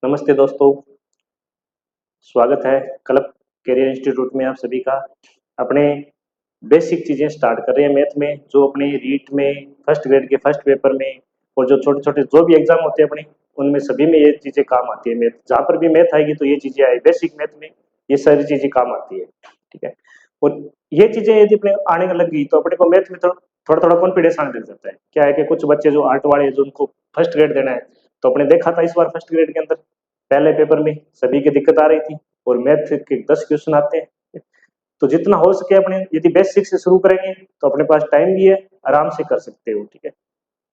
नमस्ते दोस्तों, स्वागत है क्लब करियर इंस्टीट्यूट में आप सभी का। अपने बेसिक चीज़ें स्टार्ट कर रहे हैं मैथ में, जो अपने रीट में फर्स्ट ग्रेड के फर्स्ट पेपर में और जो छोटे-छोटे जो भी एग्ज़ाम होते हैं अपने, उनमें सभी में ये चीज़ें काम आती है मैथ। जहाँ पर भी मैथ आएगी तो ये चीज़ें आए बेसिक मैथ में, ये सारी चीज़ें काम आती है, ठीक है? और ये चीज़ें यदि अपने आने लग गई तो अपने को मैथ में तो थोड़ा-थोड़ा कॉन्फिडेंस आने लग जाता है। क्या है कि कुछ बच्चे जो आर्ट वाले हैं, जो उनको फर्स्ट ग्रेड देना है, तो अपने देखा था इस बार फर्स्ट ग्रेड के अंदर पहले पेपर में सभी की दिक्कत आ रही थी और मैथ के 10 क्वेश्चन आते हैं। तो जितना हो सके अपने यदि बेसिक से शुरू करेंगे तो अपने पास टाइम भी है, आराम से कर सकते हो, ठीक है?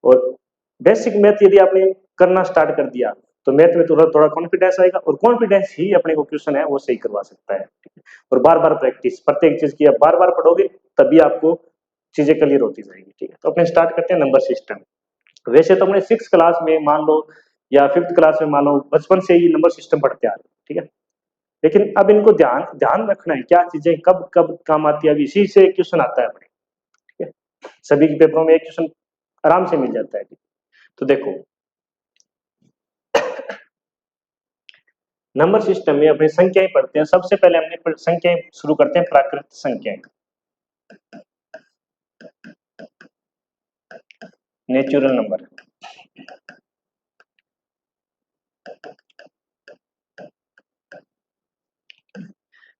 और बेसिक मैथ यदि आपने करना स्टार्ट कर दिया तो मैथ में थोड़ा थोड़ा कॉन्फिडेंस आएगा और कॉन्फिडेंस ही अपने को क्वेश्चन है वो सही करवा सकता है, ठीक है? और बार बार प्रैक्टिस, प्रत्येक चीज की आप बार बार पढ़ोगे तभी आपको चीजें क्लियर होती जाएगी, ठीक है? तो अपने स्टार्ट करते हैं नंबर सिस्टम। वैसे तो हमने 6 क्लास में मान लो या 5th क्लास में मान लो बचपन से ही नंबर सिस्टम पढ़ते आ रहे हैं, ठीक है? लेकिन अब इनको ध्यान ध्यान रखना है क्या चीजें कब कब काम आती है। अब इसी से क्वेश्चन आता है अपने, ठीक है? सभी के पेपरों में एक क्वेश्चन आराम से मिल जाता है। तो देखो, नंबर सिस्टम में अपनी संख्याएं पढ़ते हैं। सबसे पहले हमने संख्याएं शुरू करते हैं प्राकृत संख्याएं, नेचुरल नंबर।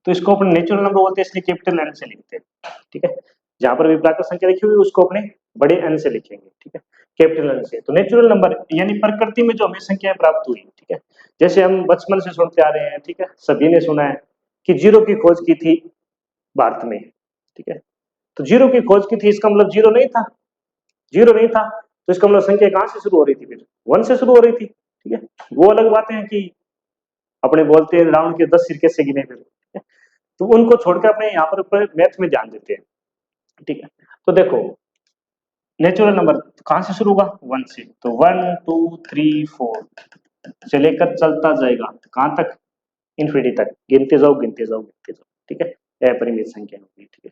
तो इसको अपने नेचुरल नंबर बोलते हैं, इसलिए कैपिटल एन से लिखते हैं, ठीक है? जहां पर भी प्राकृत संख्या लिखी हुई उसको अपने बड़े एन से लिखेंगे, ठीक है? कैपिटल एन से। तो नेचुरल नंबर यानी प्रकृति में जो हमें संख्याएं प्राप्त हुई, ठीक है? जैसे हम बचपन से सुनते आ रहे हैं, ठीक है? सभी ने सुना है कि जीरो की खोज की थी भारत में, ठीक है? तो जीरो की खोज की थी, इसका मतलब जीरो नहीं था, जीरो नहीं था, तो इसका मतलब संख्या कहां से शुरू हो रही थी? फिर वन से शुरू हो रही थी, ठीक है? वो अलग बातें हैं कि अपने बोलते हैं रावण के 10 सिर कैसे गिने फिर, ठीक है? तो उनको छोड़कर अपने यहाँ पर मैथ में ध्यान देते हैं, ठीक है? तो देखो, नेचुरल नंबर कहां से शुरू होगा? वन से। तो 1 2 3 4 से लेकर चलता जाएगा कहां तक? इन्फिनिटी तक। गिनते जाओ गिनते जाओ गिनते जाओ, ठीक है? अपरिमित संख्या होगी, ठीक है?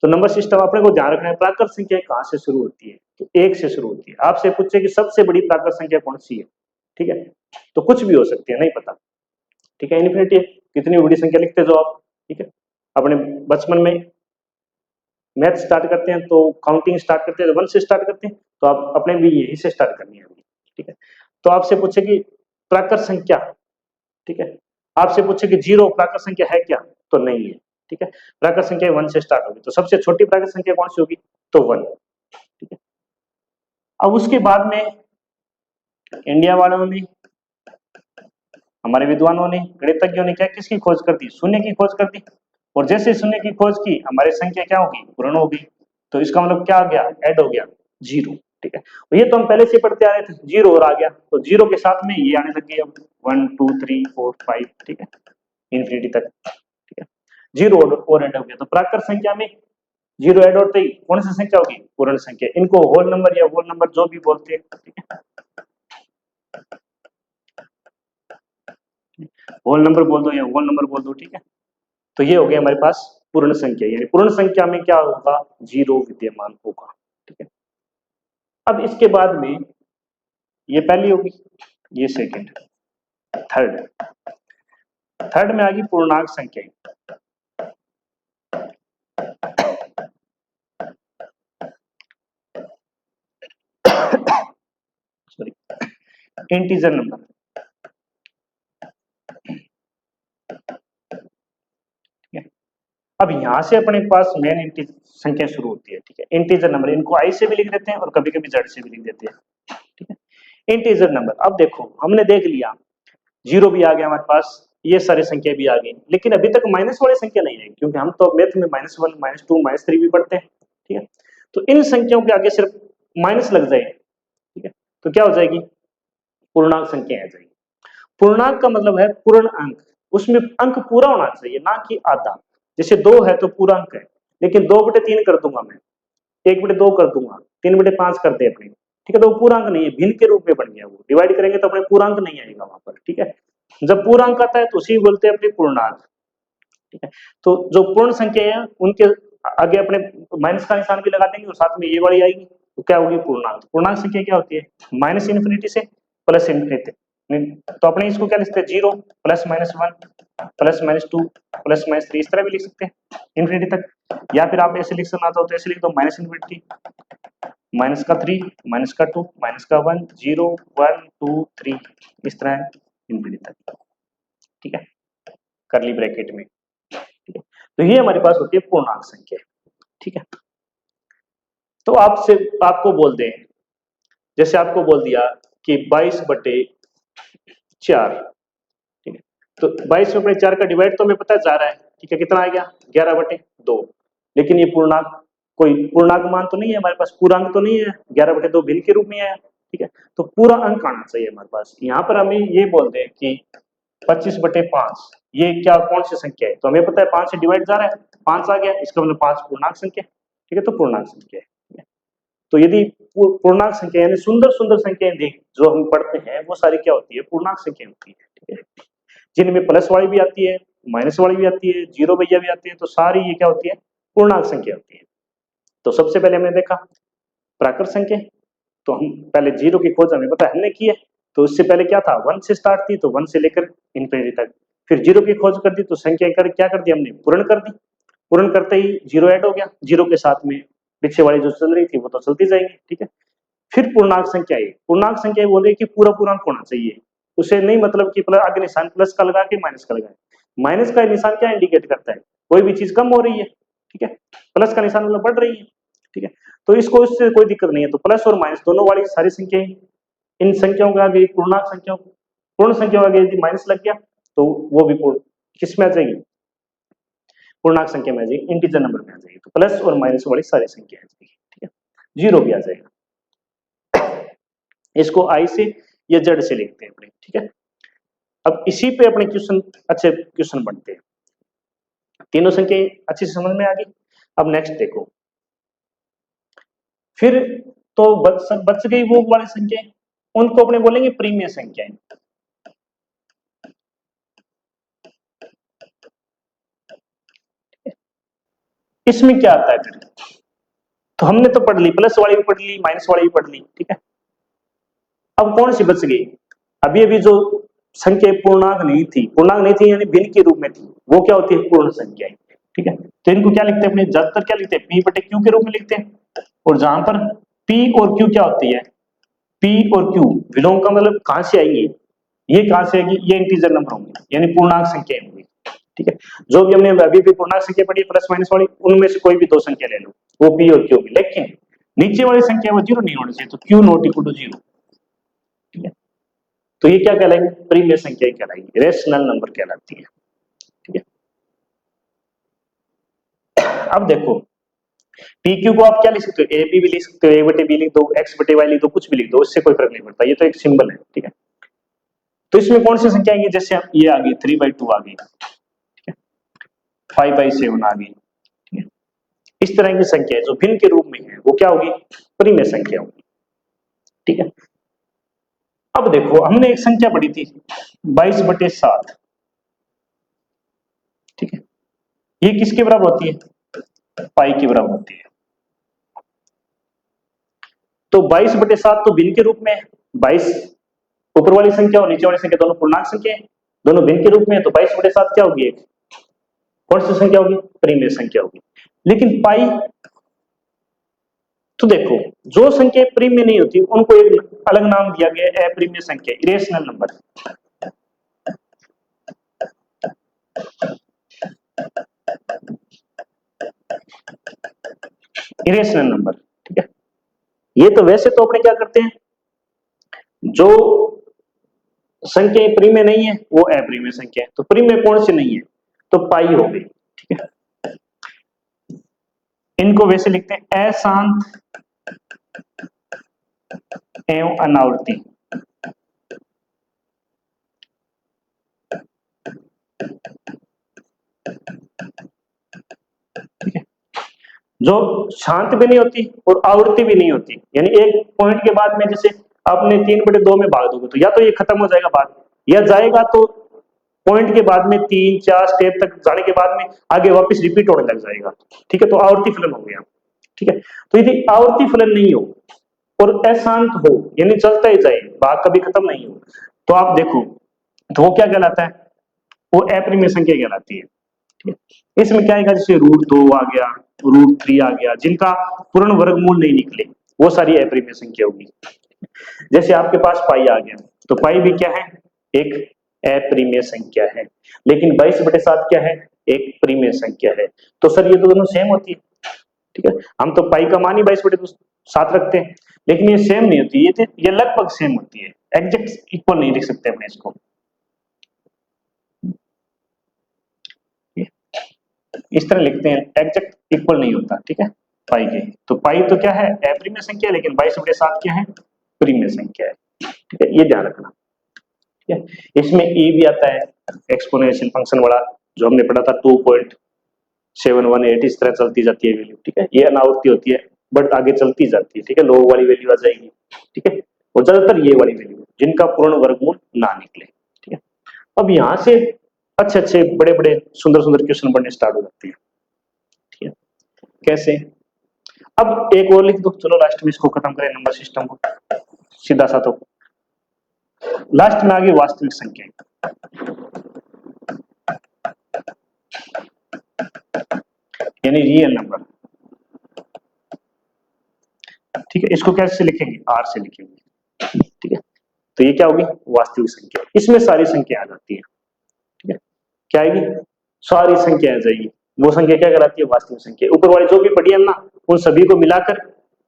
तो नंबर सिस्टम अपने को ध्यान रखना है, प्राकृत संख्या कहां से शुरू होती है? तो एक से शुरू होती है। आपसे पूछे कि सबसे बड़ी प्राकृत संख्या कौन सी है, ठीक है? तो कुछ भी हो सकती है, नहीं पता, ठीक है? इन्फिनिटी कितनी बड़ी संख्या लिखते जाओ आप, ठीक है? अपने बचपन में मैथ स्टार्ट करते हैं तो काउंटिंग स्टार्ट करते हैं, वन से स्टार्ट करते हैं, तो आप अपने भी यही से स्टार्ट करनी है, ठीक है? तो आपसे पूछे कि प्राकृत संख्या, ठीक है? आपसे पूछे कि जीरो प्राकृत संख्या है क्या? तो नहीं है, ठीक है? प्राकृत संख्या वन से स्टार्ट होगी, तो सबसे छोटी प्राकृत संख्या कौन सी होगी? तो वन, ठीक है? अब उसके बाद में इंडिया वालों ने, हमारे विद्वानों ने, गणितज्ञों ने क्या किसकी खोज कर दी? शून्य की खोज कर दी। और जैसे शून्य की खोज की, हमारी संख्या क्या होगी? पूर्ण होगी। तो इसका मतलब क्या आ गया? ऐड हो गया जीरो, ठीक है? और ये तो हम पहले से पढ़ते आ रहे थे, जीरो और आ गया, तो जीरो के साथ में ये आने लग गई अब 1 2 3 4 5, ठीक है? इन्फिनिटी तक, ठीक है? जीरो और ऐड हो गया, तो प्राकृत संख्या में जीरो ऐड होते ही कौन सी संख्या होगी? पूर्ण संख्या। इनको होल नंबर या होल नंबर जो भी बोलते हैं, ठीक है? होल नंबर बोल दो या होल नंबर बोल दो, ठीक है? तो ये हो गया हमारे पास पूर्ण संख्या, यानी पूर्ण संख्या में क्या होगा? जीरो विद्यमान होगा, ठीक है? अब इसके बाद में ये पहली होगी, ये सेकंड, थर्ड, थर्ड में आ गई पूर्णांक संख्या, सॉरी, इंटीजर नंबर, ठीक है? अब यहां से अपने पास मेन संख्या शुरू होती है, ठीक है? इंटीजर नंबर, इनको आई से भी लिख देते हैं और कभी कभी जेड से भी लिख देते हैं, ठीक है? Integer number. अब देखो, हमने देख लिया जीरो भी आ गया हमारे पास, ये सारी संख्या भी आ गई, लेकिन अभी तक माइनस वाली संख्या नहीं है, क्योंकि हम तो मैथ में -1 -2 -3 भी पढ़ते हैं, ठीक है? तो इन संख्याओं के आगे सिर्फ माइनस लग जाए, ठीक है? तो क्या हो जाएगी? पूर्णांक संख्या आ जाएगी। पूर्णांक का मतलब है पूर्ण अंक, उसमें अंक पूरा होना चाहिए, ना कि आधा। जैसे 2 है तो पूरा अंक है, लेकिन 2/3 कर दूंगा मैं, 1/2 कर दूंगा, 3/5 कर दे अपने, ठीक है? तो वो पूर्णांक नहीं है, भिन्न के रूप में बन गया। वो डिवाइड करेंगे तो अपने पूर्णांक नहीं आएगा वहां पर, ठीक है? जब पूर्णांक आता है तो उसी बोलते हैं अपने पूर्णांक, ठीक है? तो जो पूर्ण संख्या है उनके आगे अपने माइनस का निशान भी लगा देंगे और साथ में ये वाली आएगी, तो क्या होगी? पूर्णांक। पूर्णांक संख्या क्या होती है? माइनस इन्फिनिटी से प्लस इन्फिनिटी, तो अपने इसको क्या लिखते हैं, 0 +-1 +-2 +-3 इस तरह भी लिख सकते हैं इंफिनिटी तक, या फिर आप ऐसे लिख सकना तो ऐसे लिख दो -∞, -3 -2 -1 0 1 2 3 इस तरह इंफिनिटी तक, ठीक है, करली ब्रैकेट में, ठीक है। तो ये हमारे पास होती है पूर्णांक संख्या, ठीक है। तो आपको बोल दें, जैसे आपको बोल दिया कि 22/4, ठीक है, तो 22/4 का डिवाइड तो हमें पता जा रहा है, ठीक है, कितना आ गया 11/2, लेकिन ये पूर्णांक कोई पूर्णांक मान तो नहीं है हमारे पास, पूर्णांक तो नहीं है, 11/2 भिन्न के रूप में आया, ठीक है, तो पूरा अंक आना चाहिए हमारे पास। यहाँ पर हमें ये बोल दें कि 25/5 ये क्या कौन सी संख्या है, तो हमें पता है 5 से डिवाइड जा रहा है, 5 आ गया, इसका मतलब 5 पूर्णांक संख्या, ठीक है, तो पूर्णांक संख्या है। तो यदि पूर्णांक संख्या यानी सुंदर सुंदर संख्याएं देख जो हम पढ़ते हैं वो सारी क्या होती है, पूर्णांक संख्या होती है, ठीक है, जिनमें प्लस वाली भी आती है, माइनस वाली भी आती है, जीरो भैया भी आती है, तो सारी ये क्या होती है, पूर्णांक संख्या होती है। तो सबसे पहले हमने देखा प्राकृत संख्या, तो हम पहले जीरो की खोज हमें पता है हमने की है, तो उससे पहले क्या था 1 से स्टार्ट थी, तो 1 से लेकर इंफिनिटी तक, फिर जीरो की खोज कर दी, तो संख्या क्या कर दी हमने, पूर्ण कर दी, पूर्ण करते ही जीरो ऐड हो गया, जीरो के साथ में पीछे वाली जो चल रही थी वो तो चलती जाएगी, ठीक है। फिर पूर्णांक संख्या है, पूर्णांक संख्या बोल रही है कि पूरा पूर्णांक होना चाहिए, उसे नहीं मतलब कि आगे निशान प्लस का लगा के माइनस का लगाए, माइनस का निशान क्या इंडिकेट करता है, कोई भी चीज कम हो रही है, ठीक है, प्लस का निशान मतलब बढ़ रही है, ठीक है, तो इसको इससे कोई दिक्कत नहीं है, तो प्लस और माइनस दोनों वाली सारी संख्याएं, इन संख्याओं के आगे पूर्णांक संख्याओं पूर्ण संख्याओं के आगे यदि माइनस लग गया तो वो भी पूर्ण किस में आ जाएगी, पूर्णांक संख्या में आ जाएगी, इंटीजर नंबर में आ जाएगी, तो प्लस और माइनस वाली सारी संख्या आ जाएगी, ठीक है, जीरो भी आ जाएगा। इसको आई से या जेड से लिखते हैं अपने, ठीक है। अब इसी पे अपने क्वेश्चन अच्छे क्वेश्चन बनते हैं, तीनों संख्या अच्छी से समझ में आ गई। अब नेक्स्ट देखो, फिर तो बच गई वो वाली संख्या, उनको अपने बोलेंगे प्रीमिय संख्याएं, इसमें क्या आता है फिर, तो हमने तो पढ़ ली प्लस वाली भी पढ़ ली, माइनस वाली भी पढ़ ली, ठीक है। अब कौन सी बच गई, अभी अभी जो संख्या पूर्णांक नहीं थी यानी भिन्न के रूप में थी, वो क्या होती है, पूर्ण संख्याएं, ठीक है। तो इनको क्या लिखते हैं अपने, ज्यादातर क्या लिखते हैं, P/Q के रूप में लिखते हैं, और जहां पर P और Q क्या होती है, P और Q विलोम का मतलब कहां से आएंगे, ये कहां से आएगी, ये इंटीजर नंबर होंगे यानी पूर्णांक संख्या होंगी, ठीक है। जो भी हमने अभी भी पूर्णांक संख्या पढ़ी प्लस माइनस वाली, उनमें से कोई भी दो संख्या ले लो, वो P और Q भी, लेकिन नीचे वाली संख्या वो जीरो नहीं होनी चाहिए, तो Q not equal to zero, ठीक है। तो ये क्या कहलाएंगे, प्रीमिय संख्या कहलाएंगी, रेशनल नंबर कहलाती है, ठीक है। अब देखो PQ को आप क्या लिख सकते हो, AB भी लिख सकते हो, A/B लिख दो, X/Y लिख दो, कुछ भी लिख दो, उससे कोई फर्क नहीं पड़ता, ये तो एक सिंबल है, ठीक है। तो इसमें कौन सी संख्या आएगी, जैसे ये आ गई 3/2 आ गई, ठीक है, 5/7 आ गई, ठीक है। इस तरह की संख्या जो भिन्न के रूप में है वो क्या होगी, प्रीमिय संख्या होगी, ठीक है। अब देखो हमने एक संख्या पढ़ी थी 22/7, ठीक है, ये किसके बराबर होती है, पाई के बराबर होती है। तो 22/7 तो भिन्न के रूप में है, 22 ऊपर वाली संख्या और नीचे वाली संख्या दोनों पूर्णांक संख्या है, दोनों भिन्न के रूप में है, तो 22/7 क्या होगी, एक कौन सी संख्या होगी, प्रीमिय संख्या होगी। लेकिन पाई, तो देखो जो संख्या प्रीमिय नहीं होती उनको एक अलग नाम दिया गया है, अप्रीमिय संख्या, इरेशनल नंबर, इरेशनल नंबर, ठीक है। ये तो वैसे तो अपने क्या करते हैं, जो संख्या प्रीमिय नहीं है वो अप्रीमिय संख्या है, तो प्रीमिय कौन सी नहीं है, तो पाई हो गई, ठीक है। इनको वैसे लिखते हैं अशांत एवं अनावर्ती, ठीक है, जो शांत भी नहीं होती और आवृत्ति भी नहीं होती, यानी एक पॉइंट के बाद में जैसे आपने 3/2 में भाग दोगे तो या तो ये खत्म हो जाएगा बात, या जाएगा तो पॉइंट के बाद में 3-4 स्टेप तक जाने के बाद में आगे वापस रिपीट होने लग जाएगा, ठीक है, तो आवर्ती फलन हो गया, ठीक है। तो यदि आवर्ती फलन नहीं हो और अशांत हो यानी चलता ही जाए, भाग कभी खत्म नहीं हो, तो आप देखो, तो वो क्या कहलाता है, वो अपरिमेय संख्या कहलाती है। ठीक है, इसमें क्या आएगा, जैसे √2 आ गया, √3 आ गया, जिनका पूर्ण वर्गमूल नहीं निकले, वो सारी अपरिमेय संख्या होगी। जैसे आपके पास पाई आ गया, तो पाई भी क्या है, एक अपरिमेय संख्या है, लेकिन 22/7 क्या है, एक परिमेय संख्या है। तो सर ये तो दोनों सेम होती है। ठीक है, हम तो पाई का मान ही 22/7 रखते हैं, लेकिन ये सेम नहीं होती, ये लगभग सेम होती है, एग्जैक्ट इक्वल नहीं लिख सकते अपने इसको। इस तरह लिखते हैं, एग्जैक्ट इक्वल नहीं होता। ठीक है, पाई के, तो पाई तो क्या है, अपरिमेय संख्या है, लेकिन 22/7 क्या है, परिमेय संख्या है। ठीक है, ये ध्यान रखना। ठीक है, इसमें ए भी आता है, एक्सपोनेंशियल फंक्शन वाला, जो हमने पढ़ा था 2.718, इस तरह चलती जाती है वैल्यू। ठीक है, ये अनावृत्ति होती है, बट आगे चलती जाती है। ठीक है, लो वाली वैल्यू आ जाएगी। ठीक है, और ज्यादातर ये वाली वैल्यू जिनका पूर्ण वर्गमूल ना निकले। ठीक है, अब यहां से अच्छे अच्छे बड़े बड़े सुंदर सुंदर क्वेश्चन बनने स्टार्ट हो जाते हैं। ठीक है, कैसे, अब एक और लिख दो, चलो लास्ट में इसको खत्म करें, नंबर सिस्टम को सीधा सा। तो लास्ट में आ गई वास्तविक संख्या, यानी रियल नंबर। ठीक है, इसको कैसे लिखेंगे, आर से लिखेंगे। ठीक है, तो ये क्या होगी, वास्तविक संख्या। इसमें सारी संख्या आ जाती है। ठीक है, क्या आएगी, सारी संख्या आ जाएगी। वो संख्या क्या कहलाती है, वास्तविक संख्या। ऊपर वाली जो भी पढ़ी है ना, उन सभी को मिलाकर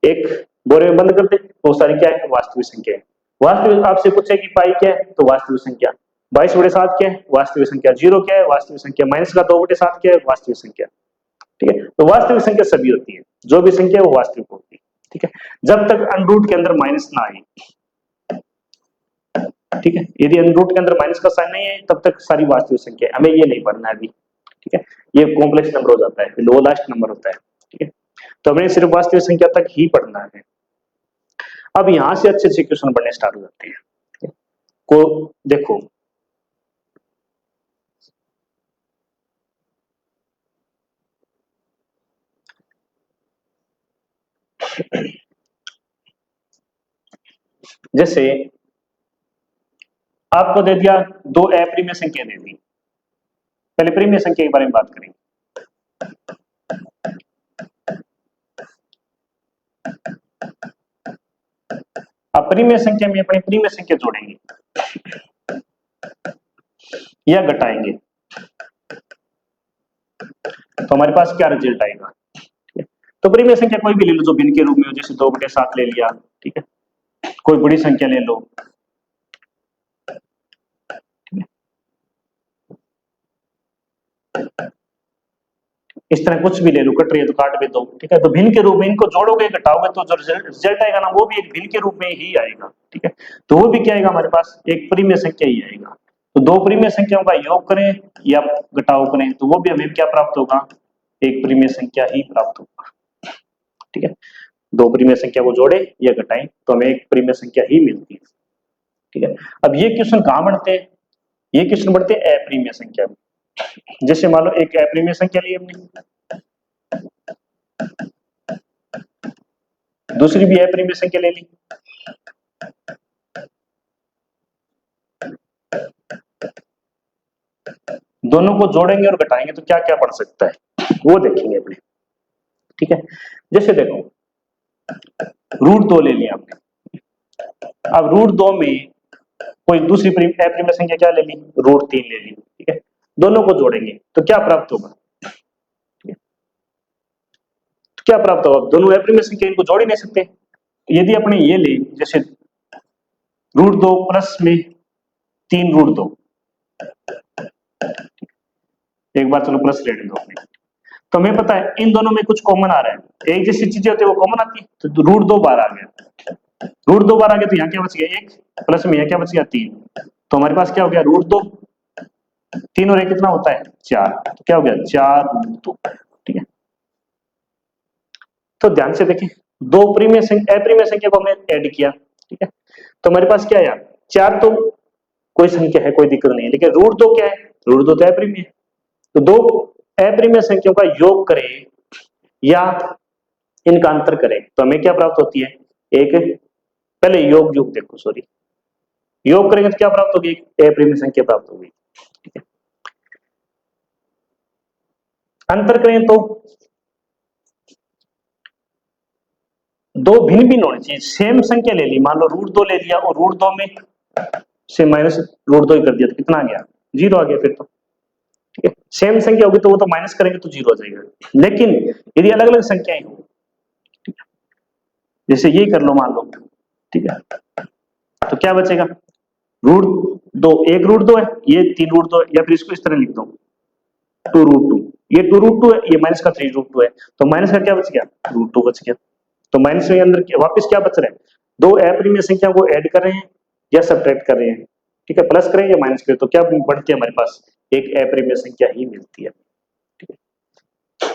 एक बोरे में बंद कर दे, तो सारी क्या है, वास्तविक संख्या है। वास्तविक आपसे पूछे कि पाई क्या है, तो वास्तविक संख्या। 22/7 क्या है, वास्तविक संख्या। 0 क्या है, वास्तविक संख्या। माइनस का 2/7 क्या है, वास्तविक संख्या। ठीक है, तो वास्तविक संख्या सभी होती है, जो भी संख्या है वो वास्तविक होती है। ठीक है, जब तक अनरूट के अंदर माइनस ना आए। ठीक है, यदि अनरूट के अंदर माइनस का साइन नहीं है, तब तक सारी वास्तविक संख्या है। हमें ये नहीं पढ़ना है अभी। ठीक है, ये कॉम्प्लेक्स नंबर हो जाता है, फिर लो लास्ट नंबर होता है। ठीक है, तो हमें सिर्फ वास्तविक संख्या तक ही पढ़ना है। अब यहां से अच्छे अच्छे क्वेश्चन बनने स्टार्ट हो जाते हैं। ठीक है? को देखो, जैसे आपको दे दिया, दो अपरिमेय संख्या दे दी। पहले परिमेय संख्या के बारे में बात करेंगे। अपरिमेय संख्या में अपनी परिमेय संख्या जोड़ेंगे या घटाएंगे, तो हमारे पास क्या रिजल्ट आएगा। तो परिमेय संख्या कोई भी ले लो जो भिन्न के रूप में हो, जैसे 2/7 ले लिया। ठीक है, कोई बड़ी संख्या ले लो। इस तरह कुछ भी ले लो, कट रही है तो काट भी दो। ठीक है, तो भिन्न के रूप में इनको जोड़ोगे घटाओगे, तो जो रिजल्ट आएगा ना, वो भी एक भिन्न के रूप में ही आएगा। ठीक है, तो वो भी क्या आएगा, हमारे पास एक परिमेय संख्या ही आएगा। तो दो परिमेय संख्याओं का योग करें या घटाव करें, तो वो भी हमें क्या प्राप्त होगा, एक परिमेय संख्या ही प्राप्त होगा। ठीक है, दो परिमेय संख्या को जोड़े या घटाएं तो हमें एक परिमेय संख्या ही मिलती है। ठीक है, अब ये क्वेश्चन कहां बढ़ते हैं, ये क्वेश्चन बढ़ते हैं अपरिमेय संख्या में। जैसे मान लो एक अपरिमेय संख्या ली हमने, दूसरी भी अपरिमेय संख्या ले ली। दोनों को जोड़ेंगे और घटाएंगे तो क्या क्या पड़ सकता है, वो देखेंगे अपने। ठीक है, जैसे देखो √2 ले लिया हमने। अब √2 में कोई दूसरी अपरिमेय संख्या क्या ले ली, √3 ले ली। ठीक है, दोनों को जोड़ेंगे तो क्या प्राप्त होगा, तो क्या प्राप्त होगा, दोनों अपरिमेय संख्या, इनको जोड़ ही नहीं सकते। यदि अपने ये ले, जैसे √2 प्लस में 3√2, एक बार चलो प्लस लेने दो अपने, तो हमें पता है इन दोनों में कुछ कॉमन आ रहा है, एक जैसी चीजें होती है वो कॉमन आती है। तो √2 बार आ गया, √2 बार आ गया, तो यहाँ क्या बच गया, एक, प्लस में यहाँ क्या बच गया, 3। तो हमारे पास क्या हो गया, √2, 3 और 1 कितना होता है, 4। तो क्या हो गया, 4√2। ठीक है, तो ध्यान से देखें, दो परिमेय संख्या अपरिमेय संख्या को हमने ऐड किया। ठीक है, तो हमारे पास क्या है, 4 तो कोई संख्या है, कोई दिक्कत नहीं है, लेकिन √2 क्या है, √2 तो अपरिमेय है। तो दो अपरिमेय संख्याओं का योग करें या इनका अंतर करें तो हमें क्या प्राप्त होती है, एक, पहले योग योग देखो, सॉरी, योग करेंगे तो क्या प्राप्त होगी, एक अप्रिमेय संख्या प्राप्त होगी। ठीक है, अंतर करें तो दो भिन्न भिन्न होनी चाहिए, सेम संख्या ले ली, मान लो √2 ले लिया और √2 में से माइनस √2 ही कर दिया तो कितना आ गया, 0 आ गया फिर तो। ठीक है, सेम संख्या होगी तो वो तो माइनस करेंगे तो 0 आ जाएगा, लेकिन यदि अलग अलग संख्याएं हो, जैसे ये कर लो मान लो, ठीक है, तो क्या बचेगा, √2, एक √2 है, ये 3 √2 है, या फिर इसको इस तरह लिख दो 2√2, ये 2√2 है, ये माइनस का 3√2 है, तो माइनस का क्या बच गया, √2 बच गया। तो माइनस में अंदर वापस क्या बच रहा है, दो अप्रिमेय संख्या को ऐड कर रहे हैं या सब्ट्रैक्ट कर रहे हैं। ठीक है, प्लस करें या माइनस करें तो क्या बढ़ती है हमारे पास, एक अप्रिमेय संख्या ही मिलती है। ठीक है,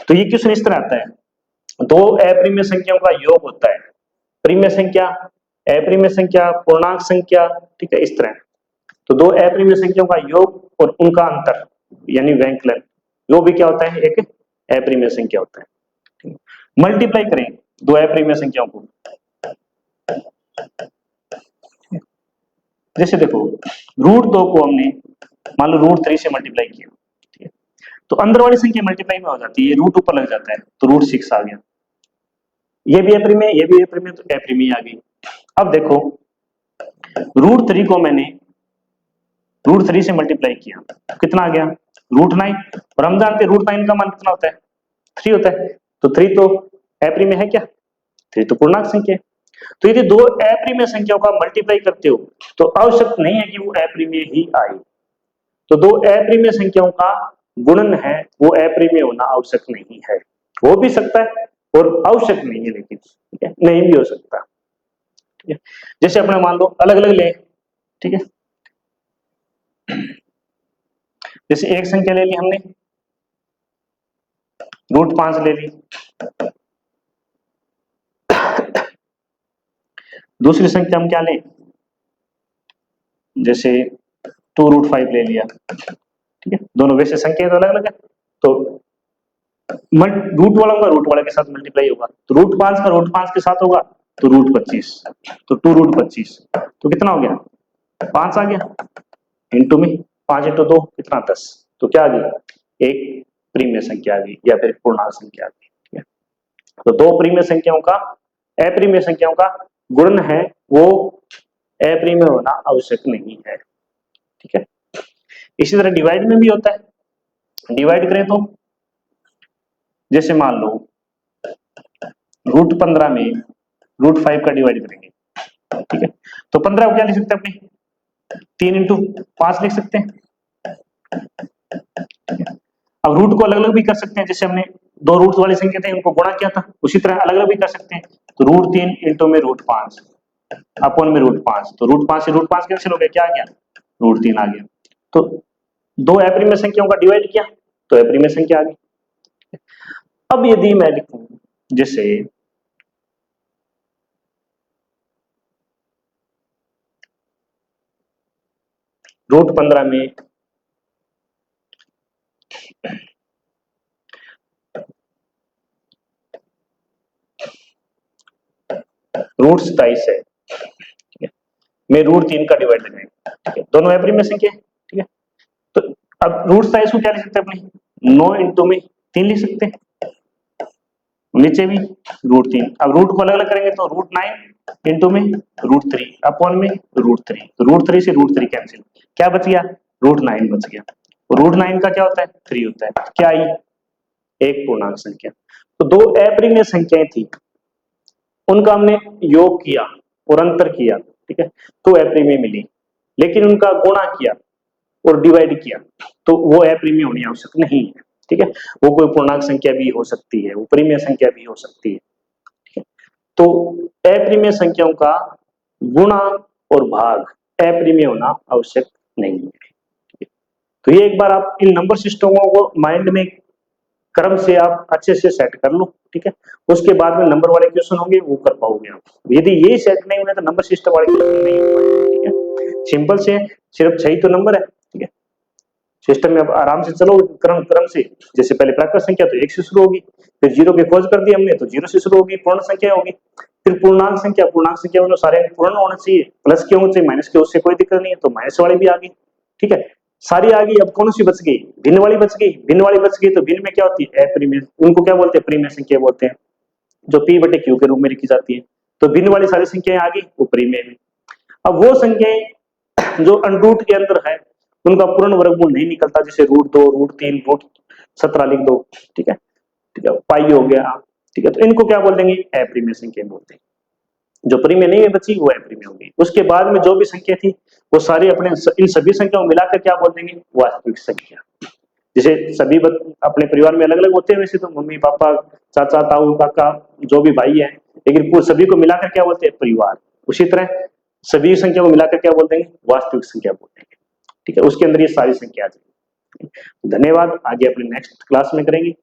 तो ये क्वेश्चन इस तरह आता है, दो अप्रिमेय संख्याओं का योग होता है, प्रिमेय संख्या, अप्रिमेय संख्या, पूर्णांक संख्या, ठीक है, इस तरह। तो दो अप्रिमेय संख्याओं का योग और उनका अंतर यानी व्यंकलन, वो भी क्या होता है, एक अप्रिमेय संख्या होता है। मल्टीप्लाई करें दो अप्रिमेय संख्याओं को, जैसे देखो √2 को हमने मान लो √3 से मल्टीप्लाई किया, ठीक है, तो अंदर वाली संख्या मल्टीप्लाई में हो जाती है, ये रूट ऊपर लग जाता है तो √6 आ गया, ये भी अप्रिमेय, ये भी अप्रिमेय, तो अप्रिमेय आ गई। अब देखो √3 को मैंने √3 से मल्टीप्लाई किया तो कितना आ गया, √9, और हम जानते हैं √9 का मान कितना होता है, 3 होता है, तो 3 तो अप्रिमेय है क्या, 3 तो पूर्णांक संख्या है। तो यदि दो अप्रिमेय संख्याओं का मल्टीप्लाई करते हो तो आवश्यक नहीं है कि वो अप्रिमेय ही आए, तो दो अप्रिमेय संख्याओं का गुणन है वो अप्रिमेय होना आवश्यक नहीं है, हो भी सकता है और आवश्यक नहीं है, लेकिन ठीक है, नहीं भी हो सकता। ठीक है, जैसे अपने मान लो अलग अलग ले, ठीक है, जैसे एक संख्या ले ली हमने √5 ले ली, दूसरी संख्या हम क्या लें, जैसे 2√5 ले लिया, ठीक है, दोनों वैसे संख्या तो अलग अलग है, तो रूट वाला होगा रूट वाले के साथ मल्टीप्लाई होगा, तो √5 का √5 के साथ होगा तो √25, तो 2√25, तो कितना हो गया, 5 आ गया, इंटू में 5 × 2 कितना 10, तो क्या आ गई, एक प्रीमिय संख्या आ गई या फिर पूर्णांक संख्या आ गई। ठीक है, तो दो प्रीमिय संख्याओं का अप्रीमिय संख्याओं का गुणन है वो अप्रीमिय होना आवश्यक नहीं है। ठीक है, इसी तरह डिवाइड में भी होता है, डिवाइड करें तो जैसे मान लो √15 में √5 का डिवाइड करेंगे, ठीक है, तो 15 को क्या लिख सकते हैं अपने, 3 × 5 लिख सकते हैं। अब रूट को अलग अलग भी कर सकते हैं, जैसे हमने दो रूट वाली संख्या थे उनको गुणा किया था, उसी तरह अलग अलग भी कर सकते हैं, तो √3 इंटू में √5 अपॉन में √5, तो √5 से √5 कैंसिल हो गया, क्या आ गया, √3 आ गया। तो दो अप्रिमेय संख्याओं का डिवाइड किया तो अप्रिमेय संख्या आ गई। अब यदि मैं लिखूं जैसे √15 में √27 है, ठीक है, मैं √3 का डिवाइड लगाएंगे, ठीक है, दोनों अप्रिमेय संख्या है। ठीक है, तो अब √27 को क्या लिख सकते हैं अपने, 9 इंटू में 3 लिख सकते हैं, नीचे भी √3, अब रूट को अलग अलग करेंगे तो √9 इंटू में √3 अपॉन में √3, तो √3 से √3 कैंसिल, क्या बच गया, √9 बच गया, और √9 का क्या होता है, 3 होता है, क्या आई, एक पूर्णांक संख्या। तो दो अप्रिमेय संख्याएं थी, उनका हमने योग किया और अंतर किया, ठीक है, तो अप्रिमेय मिली, लेकिन उनका गुणा किया और डिवाइड किया तो वो अप्रिमेय होनी आवश्यक नहीं है। ठीक है, वो कोई पूर्णांक संख्या भी हो सकती है, वो परिमेय संख्या भी हो सकती है। ठीक है, तो अप्रिमेय संख्याओं का गुणा और भाग अप्रिमेय होना आवश्यक नहीं है। ठीक है, तो ये एक बार आप इन नंबर सिस्टमों को माइंड में क्रम से आप अच्छे से सेट कर लो। ठीक है, उसके बाद में नंबर वाले क्वेश्चन होंगे वो कर पाओगे आप, यदि ये सेट नहीं हुए तो नंबर सिस्टम वाले क्वेश्चन नहीं हो पाएंगे। ठीक है, सिंपल से सिर्फ 6 तो नंबर है। ठीक है, सिस्टम में अब आराम से चलो क्रम क्रम से, जैसे पहले प्राकृत संख्या तो 1 से शुरू होगी, फिर 0 की खोज कर दी हमने तो 0 से शुरू होगी, पूर्ण संख्या होगी, फिर पूर्णांक संख्या में सारे पूर्ण होना चाहिए, प्लस के होना चाहिए, माइनस के उससे कोई दिक्कत नहीं है, तो माइनस वाली भी आ गई, ठीक है। सारी आ गई, अब कौन सी बच गई, भिन्न वाली बच गई। भिन्न वाली बच गई तो भिन्न में क्या होती है, अप्रिमेय, उनको क्या बोलते हैं, प्रिमेय संख्या बोलते हैं, जो p बटे q के रूप में लिखी जाती है। तो भिन्न वाली सारी संख्याएं आ गई, वो प्रिमेय में। अब वो संख्याएं जो अनरूट के अंदर है उनका पूर्ण वर्गमूल नहीं निकलता, जैसे √2, √3, √17 लिख दो, ठीक है, ठीक है, पाई हो गया, ठीक है, तो इनको क्या बोल देंगे, अप्रिमेय संख्या बोलते हैं। जो प्रिमेय नहीं है बची वो अप्रिमेय होगी। उसके बाद में जो भी संख्या थी वो सारी अपने इन सभी संख्याओं मिलाकर क्या बोल देंगे, वास्तविक संख्या। जैसे सभी अपने परिवार में अलग अलग होते हैं, वैसे तो मम्मी पापा चाचा ताऊ काका जो भी भाई है, लेकिन सभी को मिलाकर क्या बोलते हैं, परिवार। उसी तरह सभी संख्या को मिलाकर क्या बोल देंगे, वास्तविक संख्या बोल देंगे, ठीक है। उसके अंदर ये सारी संख्या आ जाएगी। धन्यवाद, आगे अपने नेक्स्ट क्लास में करेंगे।